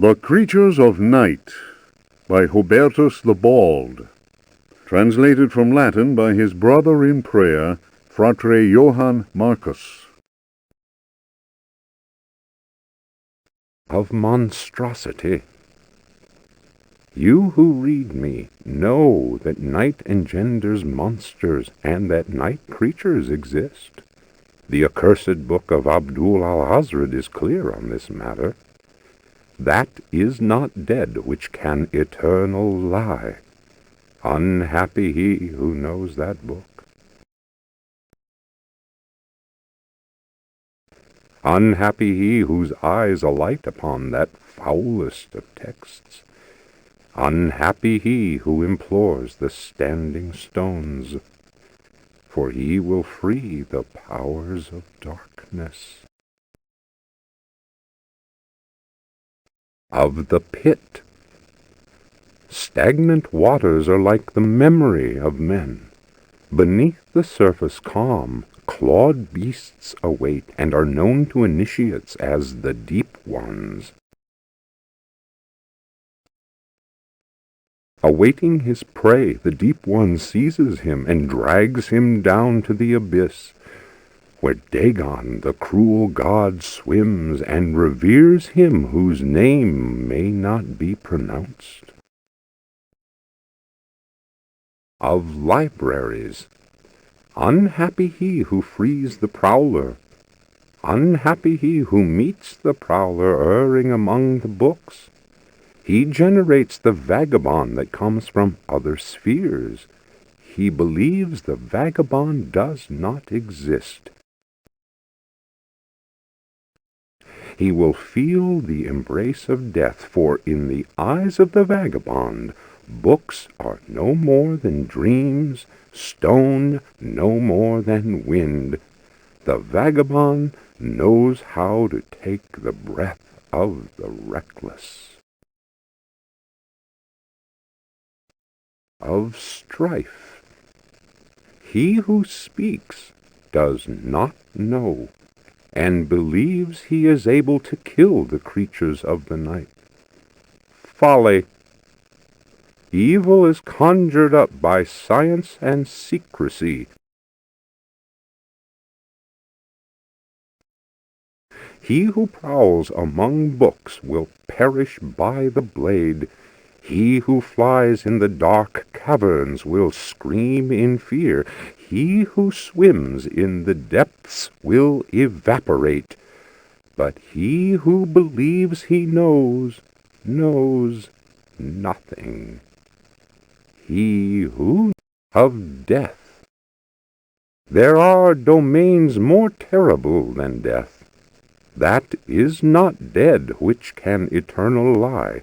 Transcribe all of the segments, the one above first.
The Creatures of Night by Hubertus the Bald, translated from Latin by his brother in prayer, Fratre Johann Marcus. Of monstrosity. You who read me know that night engenders monsters, and that night creatures exist. The accursed book of Abdul al-Hazred is clear on this matter. That is not dead which can eternal lie. Unhappy he who knows that book. Unhappy he whose eyes alight upon that foulest of texts. Unhappy he who implores the standing stones, for he will free the powers of darkness. Of the pit. Stagnant waters are like the memory of men. Beneath the surface calm, clawed beasts await, and are known to initiates as the deep ones. Awaiting his prey, the deep one seizes him and drags him down to the abyss, where Dagon, the cruel god, swims and reveres him whose name may not be pronounced. Of libraries. Unhappy he who frees the prowler. Unhappy he who meets the prowler erring among the books. He generates the vagabond that comes from other spheres. He believes the vagabond does not exist. He will feel the embrace of death, for in the eyes of the vagabond, books are no more than dreams, stone no more than wind. The vagabond knows how to take the breath of the reckless. Of strife. He who speaks does not know, and believes he is able to kill the creatures of the night. Folly. Evil is conjured up by science and secrecy. He who prowls among books will perish by the blade. He who flies in the dark caverns will scream in fear. He who swims in the depths will evaporate. But he who believes he knows nothing. He who of death. There are domains more terrible than death. That is not dead which can eternal lie.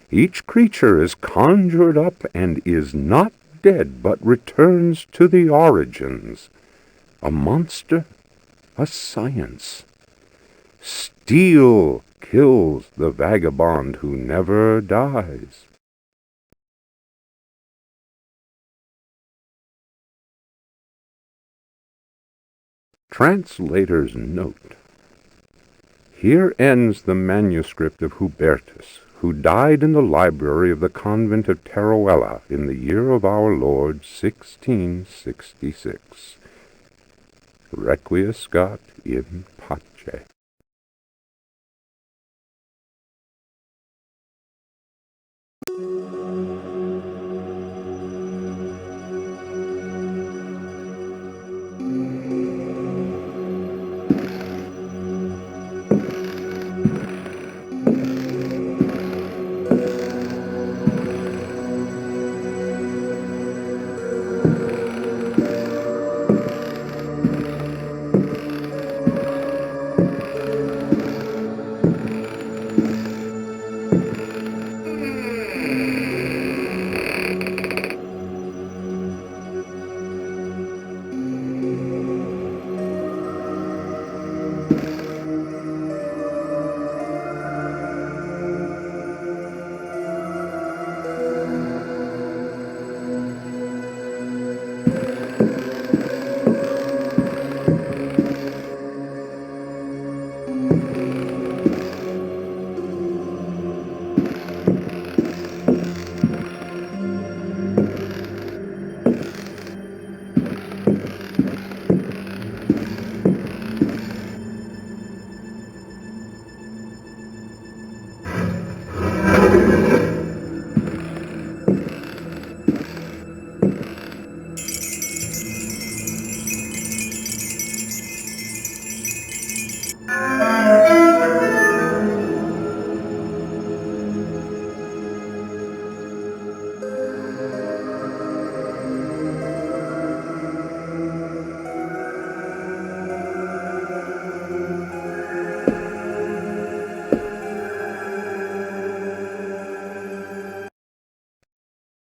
Each creature is conjured up and is not dead, but returns to the origins. A monster, a science. Steel kills the vagabond who never dies. Translator's note. Here ends the manuscript of Hubertus, who died in the library of the convent of Teruel in the year of our Lord 1666. Requiescat in pace.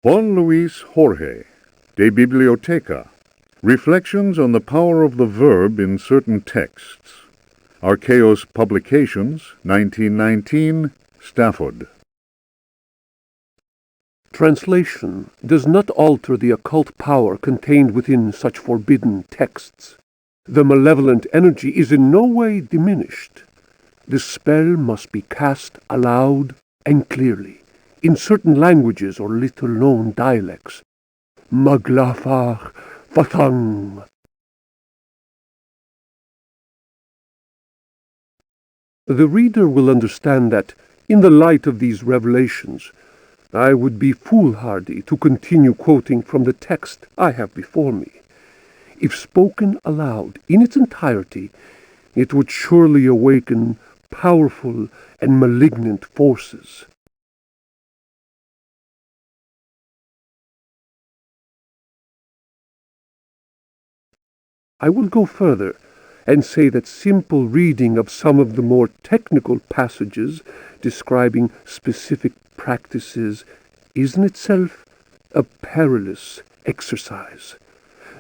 Juan Luis Jorge, De Biblioteca, Reflections on the Power of the Verb in Certain Texts. Archaeos Publications, 1919, Stafford. Translation does not alter the occult power contained within such forbidden texts. The malevolent energy is in no way diminished. The spell must be cast aloud and clearly, in certain languages or little-known dialects. Maglafach Fathang. The reader will understand that, in the light of these revelations, I would be foolhardy to continue quoting from the text I have before me. If spoken aloud in its entirety, it would surely awaken powerful and malignant forces. I will go further and say that simple reading of some of the more technical passages describing specific practices is in itself a perilous exercise.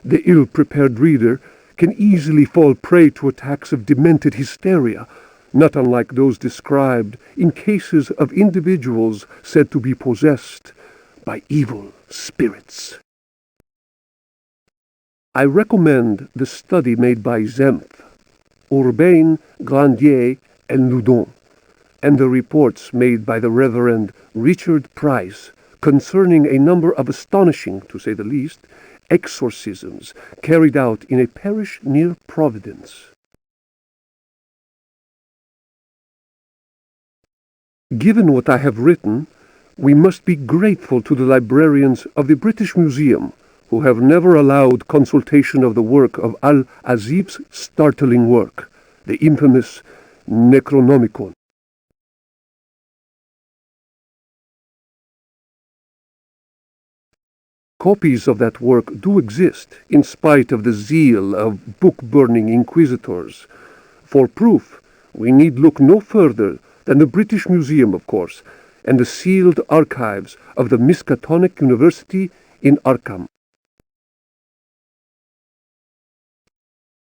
The ill-prepared reader can easily fall prey to attacks of demented hysteria, not unlike those described in cases of individuals said to be possessed by evil spirits. I recommend the study made by Zemf, Urbain, Grandier, and Loudon, and the reports made by the Reverend Richard Price concerning a number of astonishing, to say the least, exorcisms carried out in a parish near Providence. Given what I have written, we must be grateful to the librarians of the British Museum, who have never allowed consultation of the work of Al-Azib's startling work, the infamous Necronomicon. Copies of that work do exist, in spite of the zeal of book-burning inquisitors. For proof, we need look no further than the British Museum, of course, and the sealed archives of the Miskatonic University in Arkham.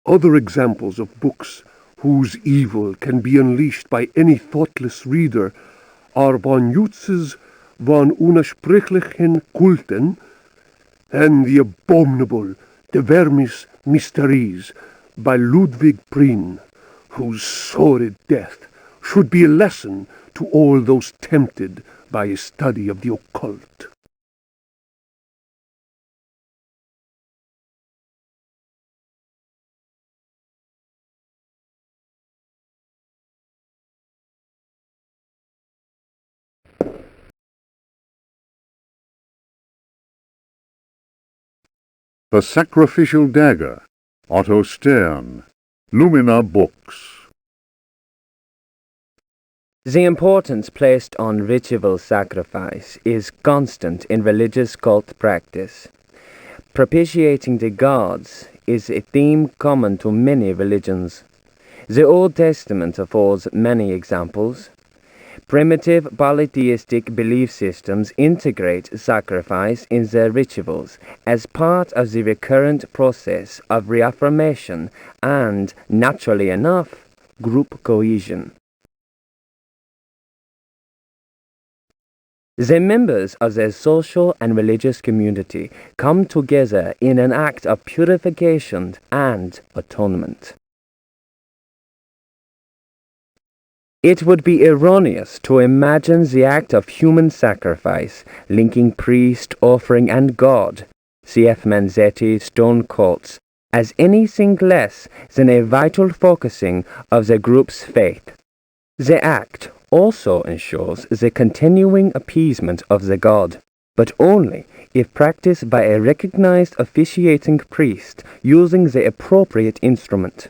Other examples of books whose evil can be unleashed by any thoughtless reader are von Jutz's Von Unersprechlichen Kulten and the abominable De Vermis Mysteries by Ludwig Prien, whose sordid death should be a lesson to all those tempted by a study of the occult. The Sacrificial Dagger, Otto Stern, Lumina Books. The importance placed on ritual sacrifice is constant in religious cult practice. Propitiating the gods is a theme common to many religions. The Old Testament affords many examples. Primitive polytheistic belief systems integrate sacrifice in their rituals as part of the recurrent process of reaffirmation and, naturally enough, group cohesion. The members of their social and religious community come together in an act of purification and atonement. It would be erroneous to imagine the act of human sacrifice linking priest, offering, and God, C.F. Manzetti, stone cults, as anything less than a vital focusing of the group's faith. The act also ensures the continuing appeasement of the god, but only if practiced by a recognized officiating priest using the appropriate instrument.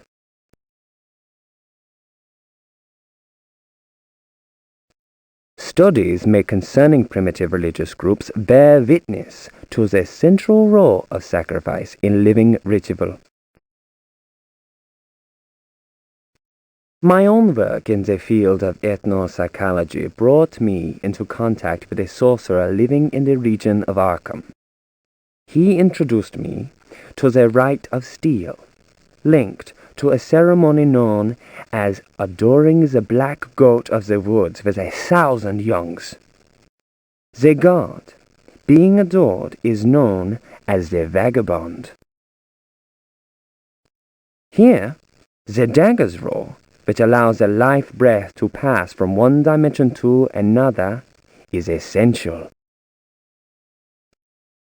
Studies made concerning primitive religious groups bear witness to the central role of sacrifice in living ritual. My own work in the field of ethnopsychology brought me into contact with a sorcerer living in the region of Arkham. He introduced me to the rite of steel, linked to a ceremony known as adoring the black goat of the woods with 1,000 youngs. The god being adored is known as the vagabond. Here, the dagger's roll, which allows the life breath to pass from one dimension to another, is essential.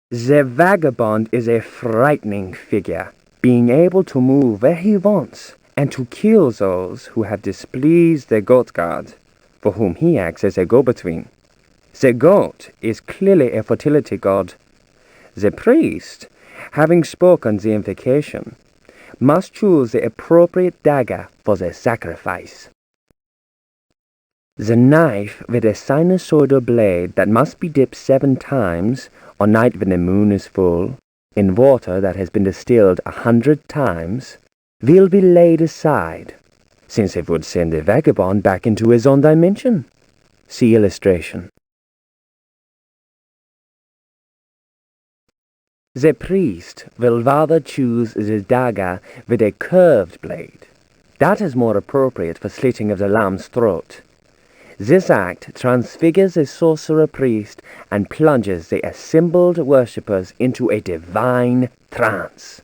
The vagabond is a frightening figure, being able to move where he wants and to kill those who have displeased the goat god, for whom he acts as a go-between. The goat is clearly a fertility god. The priest, having spoken the invocation, must choose the appropriate dagger for the sacrifice. The knife with a sinusoidal blade that must be dipped 7 times on night when the moon is full in water that has been distilled 100 times will be laid aside, since it would send the vagabond back into his own dimension. See illustration. The priest will rather choose the dagger with a curved blade. That is more appropriate for slitting of the lamb's throat. This act transfigures the sorcerer priest and plunges the assembled worshippers into a divine trance.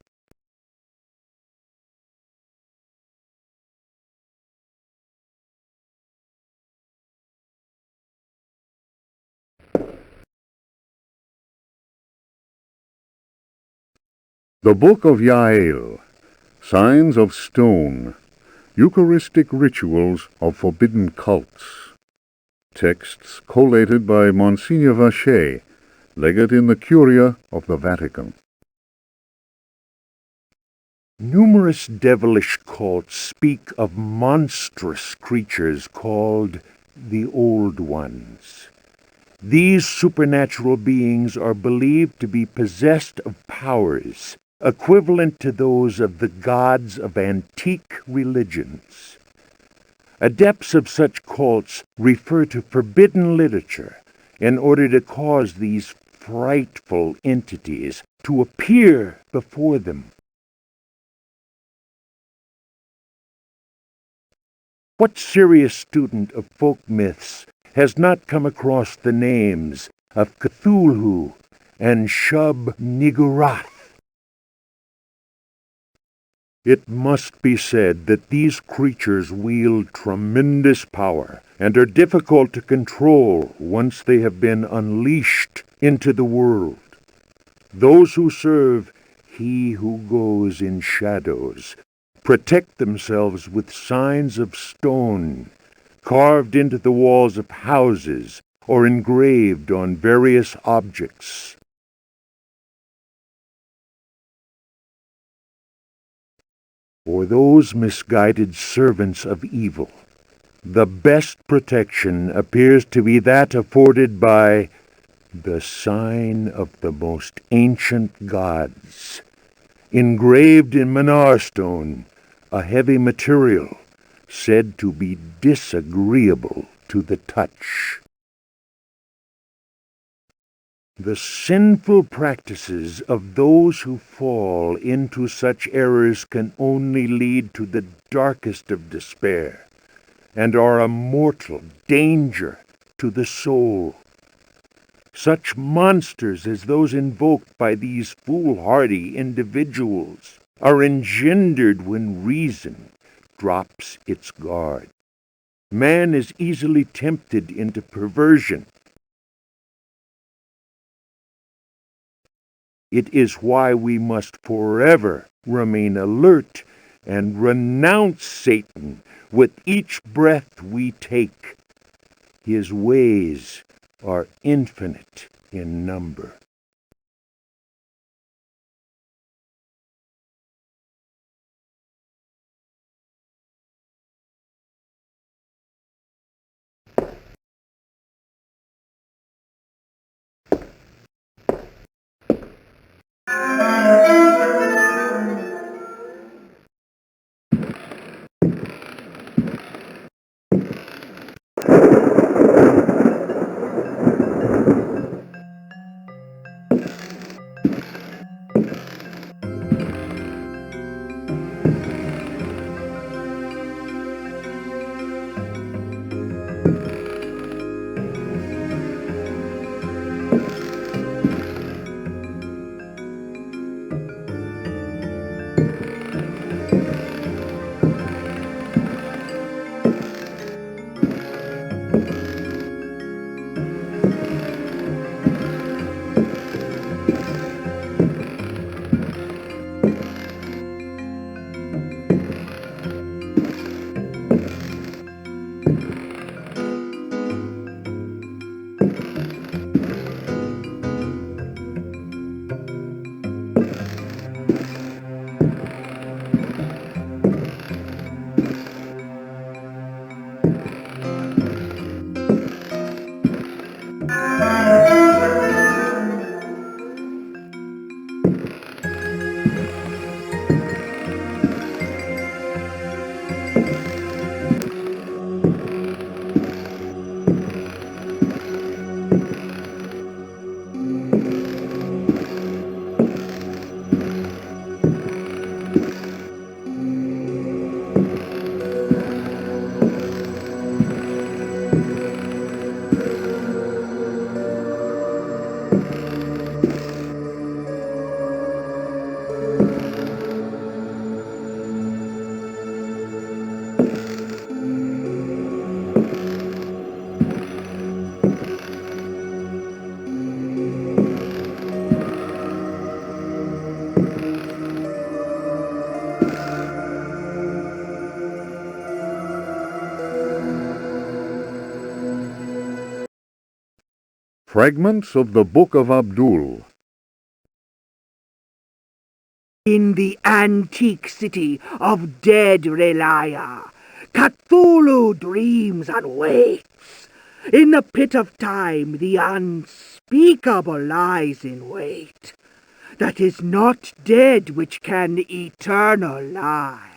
The Book of Yael, Signs of Stone, Eucharistic Rituals of Forbidden Cults. Texts collated by Monsignor Vacher, legate in the Curia of the Vatican. Numerous devilish cults speak of monstrous creatures called the Old Ones. These supernatural beings are believed to be possessed of powers equivalent to those of the gods of antique religions. Adepts of such cults refer to forbidden literature in order to cause these frightful entities to appear before them. What serious student of folk myths has not come across the names of Cthulhu and Shub-Niggurath? It must be said that these creatures wield tremendous power and are difficult to control once they have been unleashed into the world. Those who serve He who goes in shadows protect themselves with signs of stone, carved into the walls of houses or engraved on various objects. For those misguided servants of evil, the best protection appears to be that afforded by the sign of the most ancient gods, engraved in Manar stone, a heavy material said to be disagreeable to the touch. The sinful practices of those who fall into such errors can only lead to the darkest of despair, and are a mortal danger to the soul. Such monsters as those invoked by these foolhardy individuals are engendered when reason drops its guard. Man is easily tempted into perversion. It is why we must forever remain alert and renounce Satan with each breath we take. His ways are infinite in number. Fragments of the Book of Abdul. In the antique city of dead Relaya, Cthulhu dreams and waits. In the pit of time, the unspeakable lies in wait. That is not dead which can eternal lie.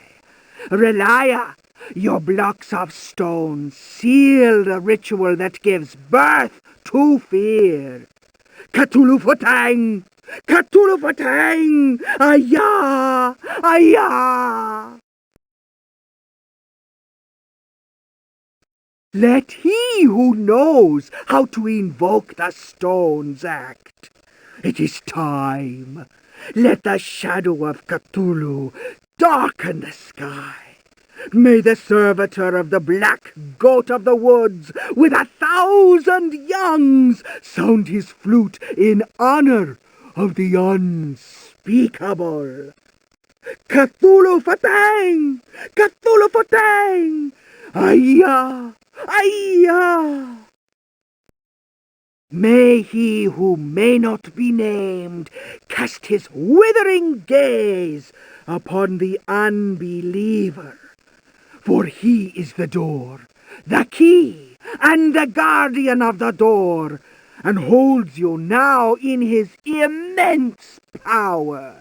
Relaya, your blocks of stone seal the ritual that gives birth to fear. Cthulhu Fatang! Cthulhu Fatang! Ayah! Ayah! Let he who knows how to invoke the stones act. It is time. Let the shadow of Cthulhu darken the sky. May the servitor of the black goat of the woods with 1,000 youngs sound his flute in honor of the unspeakable. Cthulhu Fatang! Cthulhu Fatang! Ayah! Ayah! May he who may not be named cast his withering gaze upon the unbeliever. For he is the door, the key, and the guardian of the door, and holds you now in his immense power.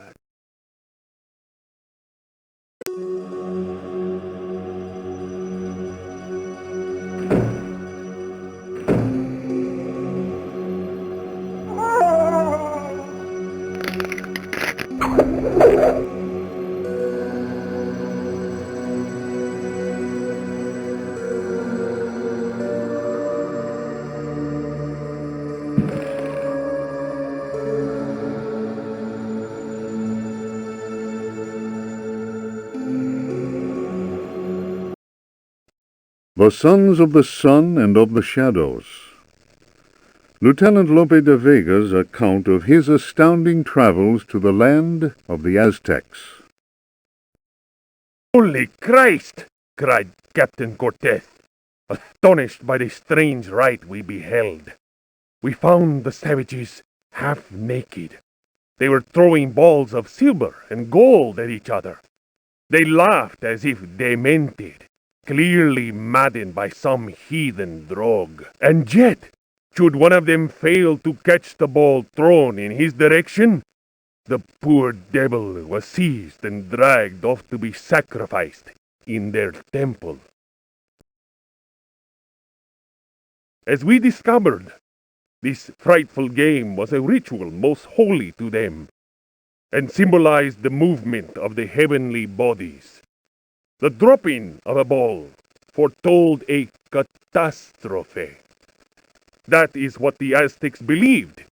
The Sons of the Sun and of the Shadows. Lieutenant Lope de Vega's account of his astounding travels to the land of the Aztecs. "Holy Christ!" cried Captain Cortez, astonished by the strange rite we beheld. We found the savages half naked. They were throwing balls of silver and gold at each other. They laughed as if demented, clearly maddened by some heathen drug. And yet, should one of them fail to catch the ball thrown in his direction, the poor devil was seized and dragged off to be sacrificed in their temple. As we discovered, this frightful game was a ritual most holy to them, and symbolized the movement of the heavenly bodies. The dropping of a ball foretold a catastrophe. That is what the Aztecs believed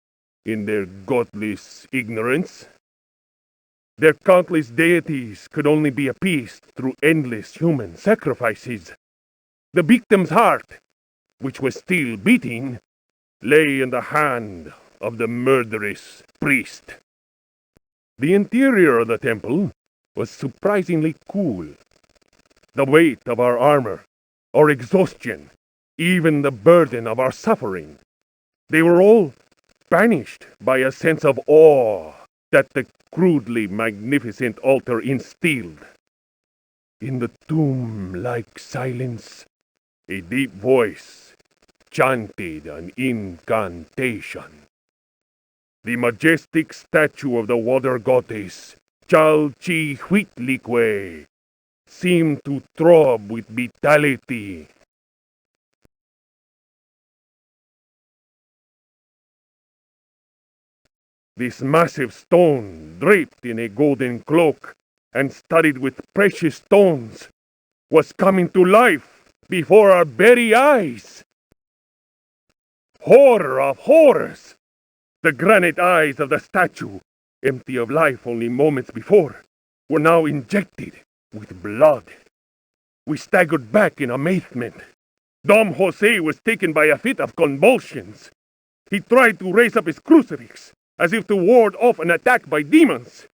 in their godless ignorance. Their countless deities could only be appeased through endless human sacrifices. The victim's heart, which was still beating, lay in the hand of the murderous priest. The interior of the temple was surprisingly cool. The weight of our armor, our exhaustion, even the burden of our suffering, they were all banished by a sense of awe that the crudely magnificent altar instilled. In the tomb-like silence, a deep voice chanted an incantation. The majestic statue of the water goddess, Chalchihuitlicue, seemed to throb with vitality. This massive stone, draped in a golden cloak and studded with precious stones, was coming to life before our very eyes. Horror of horrors! The granite eyes of the statue, empty of life only moments before, were now injected with blood. We staggered back in amazement. Dom Jose was taken by a fit of convulsions. He tried to raise up his crucifix, as if to ward off an attack by demons.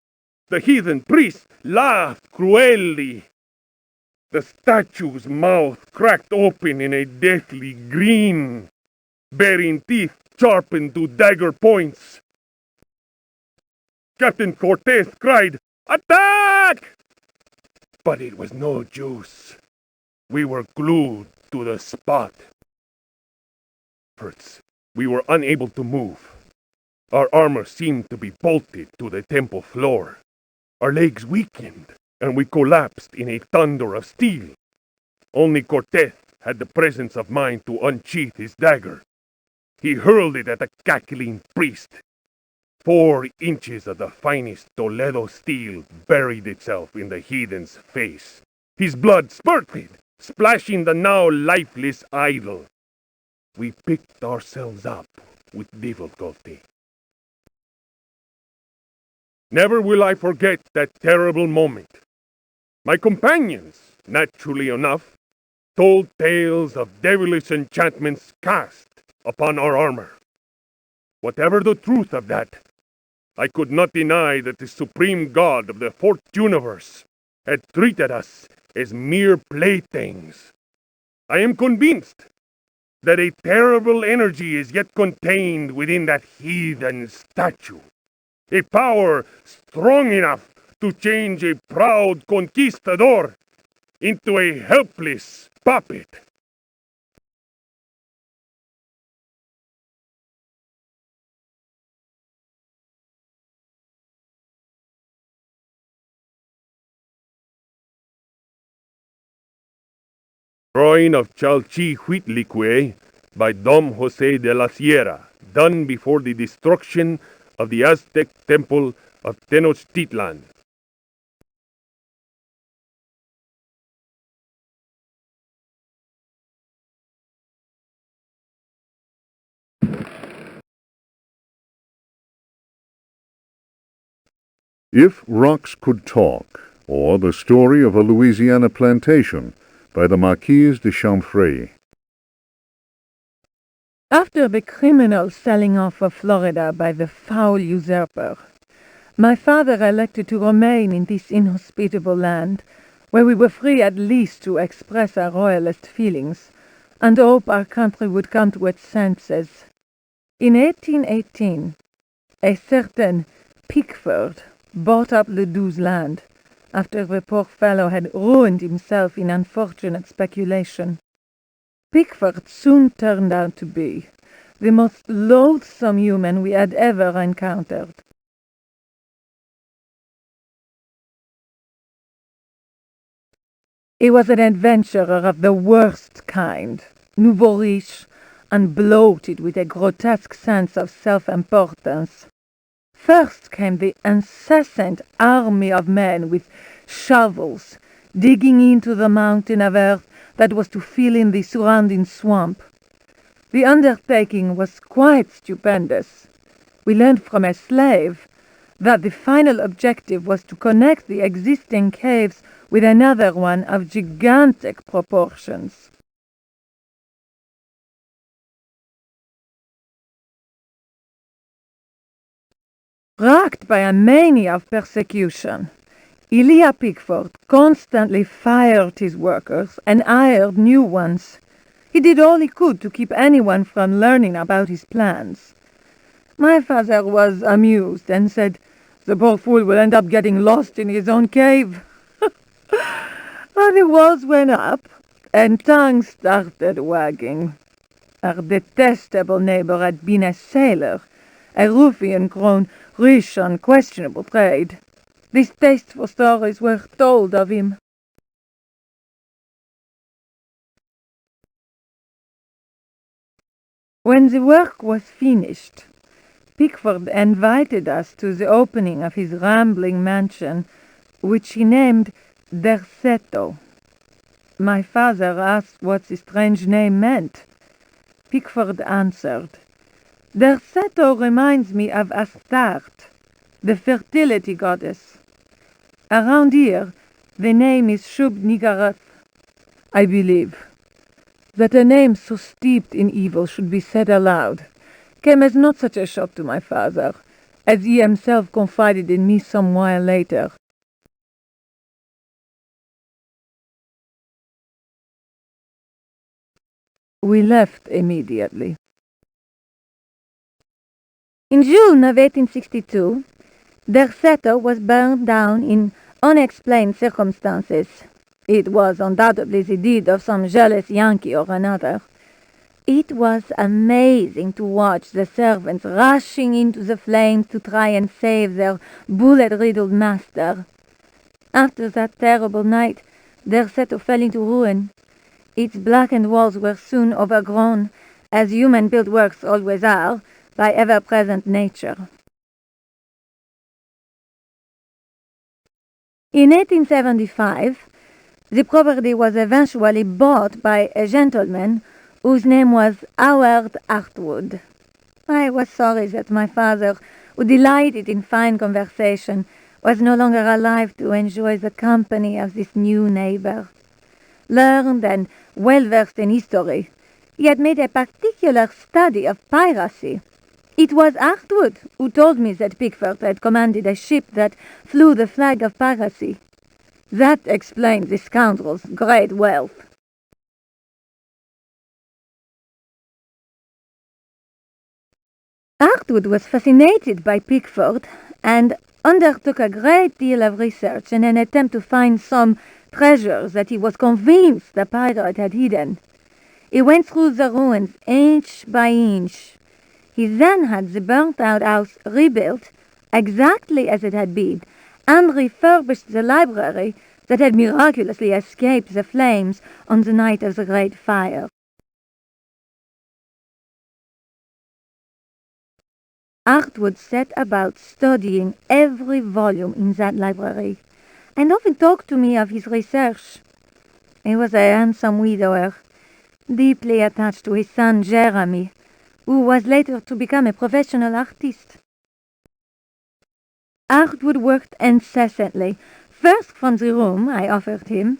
The heathen priest laughed cruelly. The statue's mouth cracked open in a deathly grin, bearing teeth sharpened to dagger points. Captain Cortez cried, "Attack!" But it was no use. We were glued to the spot. First, we were unable to move. Our armor seemed to be bolted to the temple floor. Our legs weakened, and we collapsed in a thunder of steel. Only Cortez had the presence of mind to unsheath his dagger. He hurled it at the cackling priest. 4 inches of the finest Toledo steel buried itself in the heathen's face. His blood spurted, splashing the now lifeless idol. We picked ourselves up with difficulty. Never will I forget that terrible moment. My companions, naturally enough, told tales of devilish enchantments cast upon our armor. Whatever the truth of that, I could not deny that the supreme god of the fourth universe had treated us as mere playthings. I am convinced that a terrible energy is yet contained within that heathen statue. A power strong enough to change a proud conquistador into a helpless puppet. Drawing of Chalchihuitlicue by Dom Jose de la Sierra, done before the destruction of the Aztec temple of Tenochtitlan. If Rocks Could Talk, or The Story of a Louisiana Plantation, by the Marquise de Chamfray. After the criminal selling off of Florida by the foul usurper, my father elected to remain in this inhospitable land, where we were free at least to express our royalist feelings, and hope our country would come to its senses. In 1818, a certain Pickford bought up Ledoux's land, after the poor fellow had ruined himself in unfortunate speculation. Pickford soon turned out to be the most loathsome human we had ever encountered. He was an adventurer of the worst kind, nouveau riche, and bloated with a grotesque sense of self-importance. First came the incessant army of men with shovels, digging into the mountain of earth that was to fill in the surrounding swamp. The undertaking was quite stupendous. We learned from a slave that the final objective was to connect the existing caves with another one of gigantic proportions. Racked by a mania of persecution, Elia Pickford constantly fired his workers and hired new ones. He did all he could to keep anyone from learning about his plans. My father was amused and said, "The poor fool will end up getting lost in his own cave." But the walls went up, and tongues started wagging. Our detestable neighbor had been a sailor, a ruffian grown rich on questionable trade. Distasteful stories were told of him. When the work was finished, Pickford invited us to the opening of his rambling mansion, which he named Dэрsëto. My father asked what the strange name meant. Pickford answered, Dэрsэto reminds me of Astarte, the fertility goddess. Around here, the name is Shub-Niggurath. I believe that a name so steeped in evil should be said aloud came as not such a shock to my father, as he himself confided in me some while later. We left immediately. In June of 1862, Dэрsëto was burned down in unexplained circumstances. It was undoubtedly the deed of some jealous Yankee or another. It was amazing to watch the servants rushing into the flames to try and save their bullet-riddled master. After that terrible night, Dэрsëto fell into ruin. Its blackened walls were soon overgrown, as human-built works always are, by ever-present nature. In 1875, the property was eventually bought by a gentleman whose name was Howard Hartwood. I was sorry that my father, who delighted in fine conversation, was no longer alive to enjoy the company of this new neighbor. Learned and well-versed in history, he had made a particular study of piracy. It was Hartwood who told me that Pickford had commanded a ship that flew the flag of piracy. That explained the scoundrel's great wealth. Hartwood was fascinated by Pickford and undertook a great deal of research in an attempt to find some treasures that he was convinced the pirate had hidden. He went through the ruins inch by inch. He then had the burnt-out house rebuilt exactly as it had been, and refurbished the library that had miraculously escaped the flames on the night of the Great Fire. Hartwood set about studying every volume in that library, and often talked to me of his research. He was a handsome widower, deeply attached to his son Jeremy, who was later to become a professional artist. Hartwood worked incessantly, first from the room I offered him,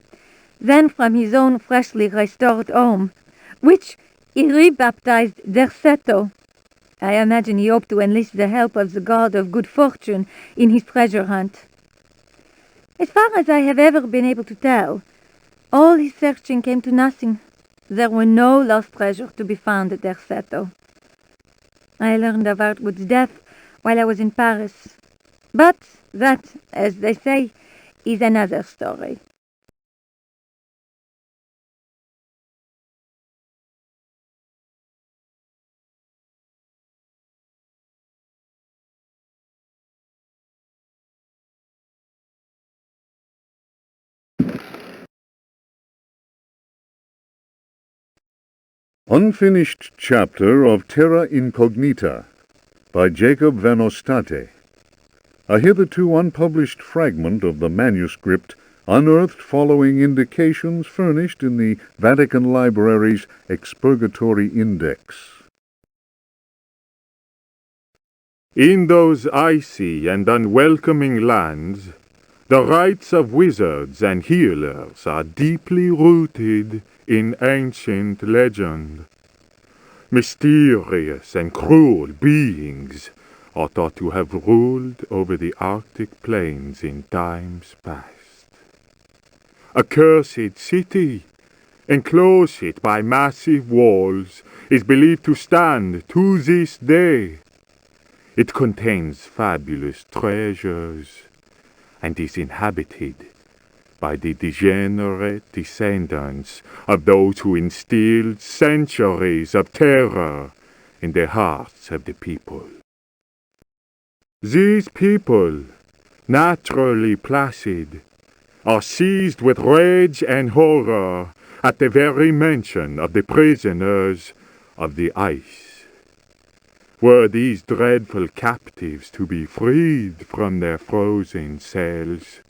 then from his own freshly restored home, which he rebaptized Dэрsëto. I imagine he hoped to enlist the help of the god of good fortune in his treasure hunt. As far as I have ever been able to tell, all his searching came to nothing. There were no lost treasures to be found at Dэрsëto. I learned of Hartwood's death while I was in Paris. But that, as they say, is another story. Unfinished chapter of Terra Incognita by Jacob van Ostade. A hitherto unpublished fragment of the manuscript unearthed following indications furnished in the Vatican Library's Expurgatory Index. In those icy and unwelcoming lands, the rites of wizards and healers are deeply rooted in ancient legend. Mysterious and cruel beings are thought to have ruled over the Arctic plains in times past. A cursed city, enclosed by massive walls, is believed to stand to this day. It contains fabulous treasures and is inhabited by the degenerate descendants of those who instilled centuries of terror in the hearts of the people. These people, naturally placid, are seized with rage and horror at the very mention of the prisoners of the ice. Were these dreadful captives to be freed from their frozen cells,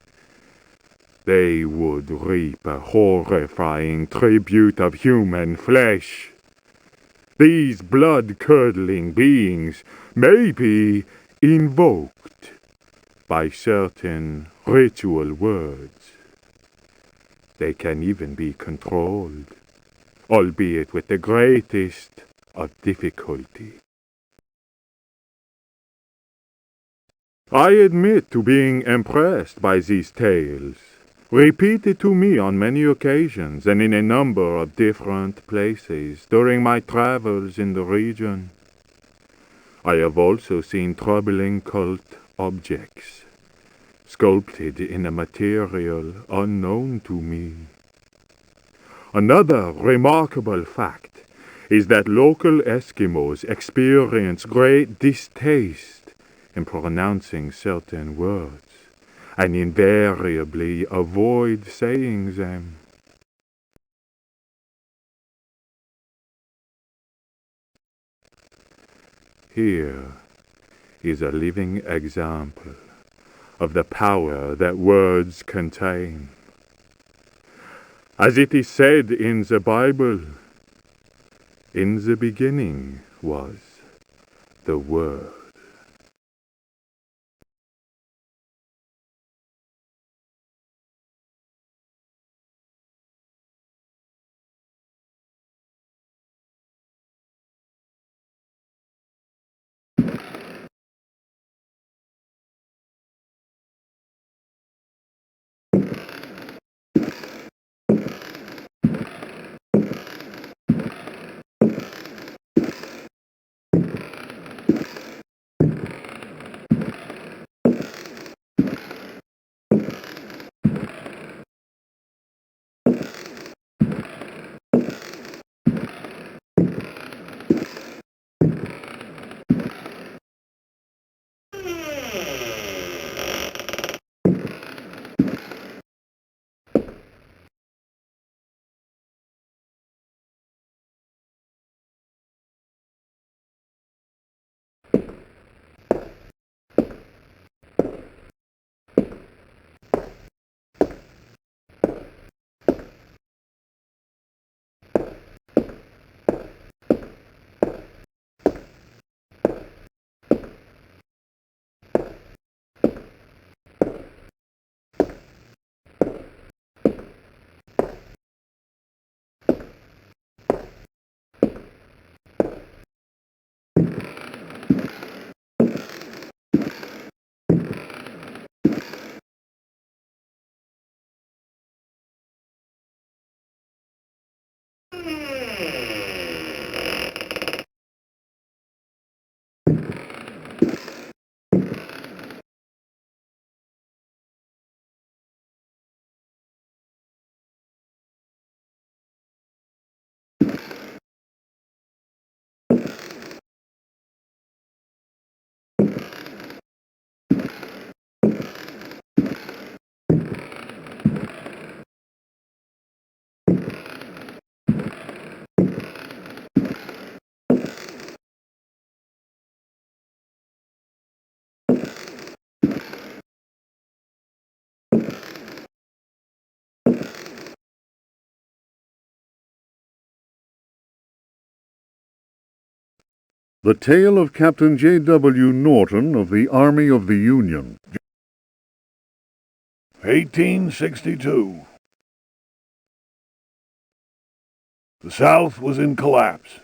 they would reap a horrifying tribute of human flesh. These blood-curdling beings may be invoked by certain ritual words. They can even be controlled, albeit with the greatest of difficulty. I admit to being impressed by these tales, repeated to me on many occasions and in a number of different places during my travels in the region. I have also seen troubling cult objects, sculpted in a material unknown to me. Another remarkable fact is that local Eskimos experience great distaste in pronouncing certain words, and invariably avoid saying them. Here is a living example of the power that words contain. As it is said in the Bible, in the beginning was the Word. The Tale of Captain J.W. Norton of the Army of the Union. 1862. The South was in collapse.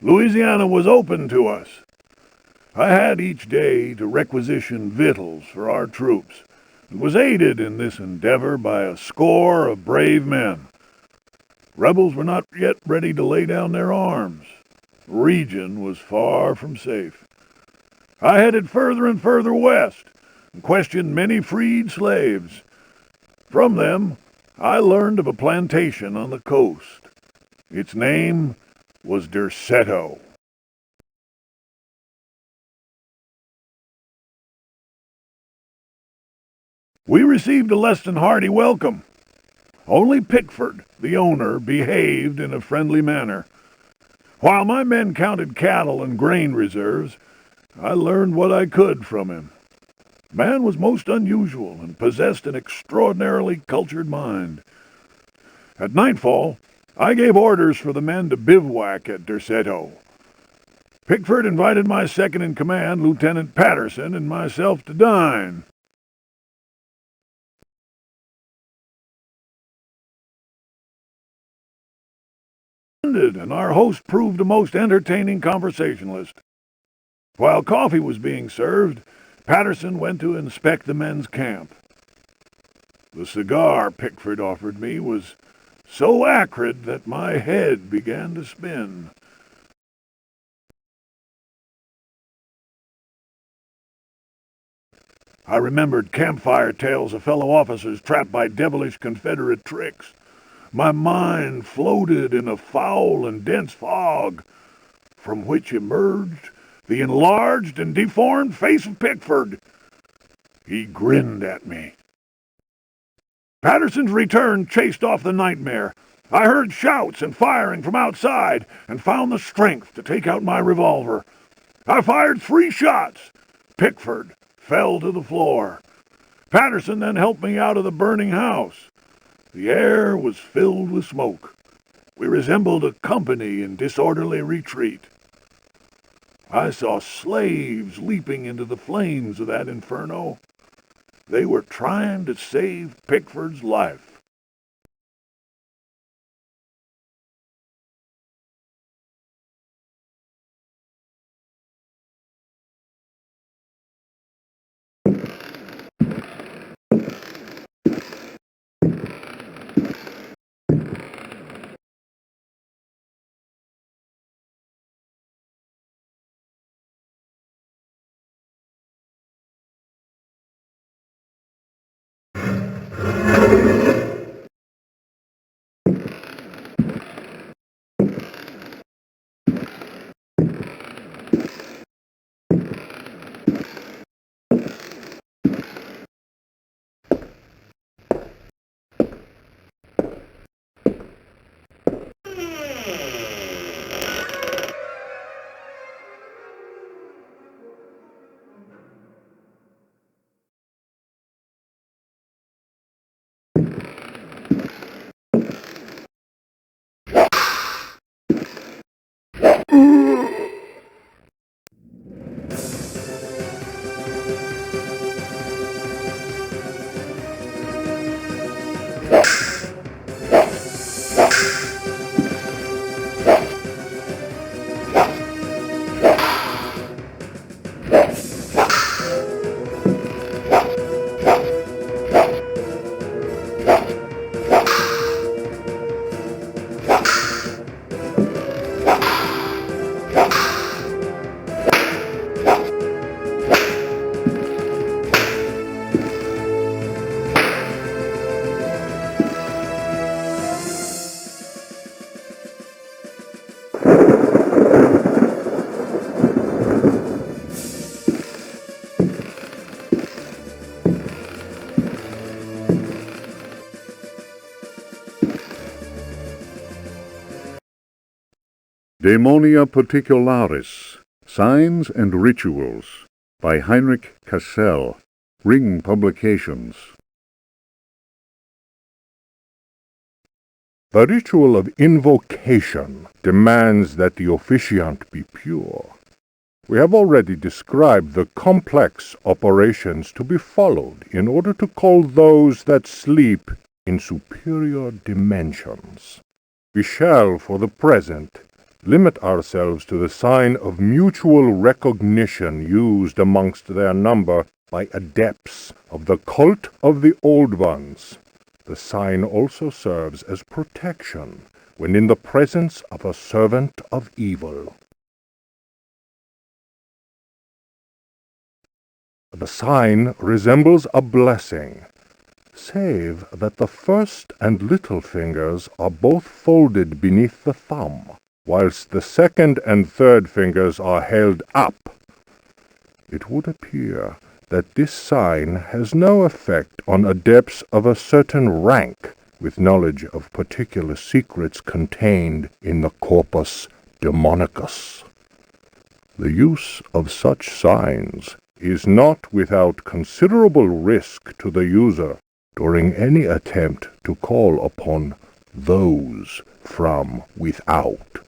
Louisiana was open to us. I had each day to requisition victuals for our troops, and was aided in this endeavor by a score of brave men. Rebels were not yet ready to lay down their arms. The region was far from safe. I headed further and further west, and questioned many freed slaves. From them, I learned of a plantation on the coast. Its name was Dэрsэto. We received a less than hearty welcome. Only Pickford, the owner, behaved in a friendly manner. While my men counted cattle and grain reserves, I learned what I could from him. The man was most unusual and possessed an extraordinarily cultured mind. At nightfall, I gave orders for the men to bivouac at Dэрsэto. Pickford invited my second-in-command, Lieutenant Patterson, and myself to dine. And our host proved a most entertaining conversationalist. While coffee was being served, Patterson went to inspect the men's camp. The cigar Pickford offered me was so acrid that my head began to spin. I remembered campfire tales of fellow officers trapped by devilish Confederate tricks. My mind floated in a foul and dense fog, from which emerged the enlarged and deformed face of Pickford. He grinned at me. Patterson's return chased off the nightmare. I heard shouts and firing from outside and found the strength to take out my revolver. I fired 3 shots. Pickford fell to the floor. Patterson then helped me out of the burning house. The air was filled with smoke. We resembled a company in disorderly retreat. I saw slaves leaping into the flames of that inferno. They were trying to save Pickford's life. Daemonia Particularis, Signs and Rituals, by Heinrich Cassel, Ring Publications. The ritual of invocation demands that the officiant be pure. We have already described the complex operations to be followed in order to call those that sleep in superior dimensions. We shall, for the present, limit ourselves to the sign of mutual recognition used amongst their number by adepts of the cult of the Old Ones. The sign also serves as protection when in the presence of a servant of evil. The sign resembles a blessing, save that the first and little fingers are both folded beneath the thumb, whilst the second and third fingers are held up. It would appear that this sign has no effect on adepts of a certain rank with knowledge of particular secrets contained in the corpus demonicus. The use of such signs is not without considerable risk to the user during any attempt to call upon those from without.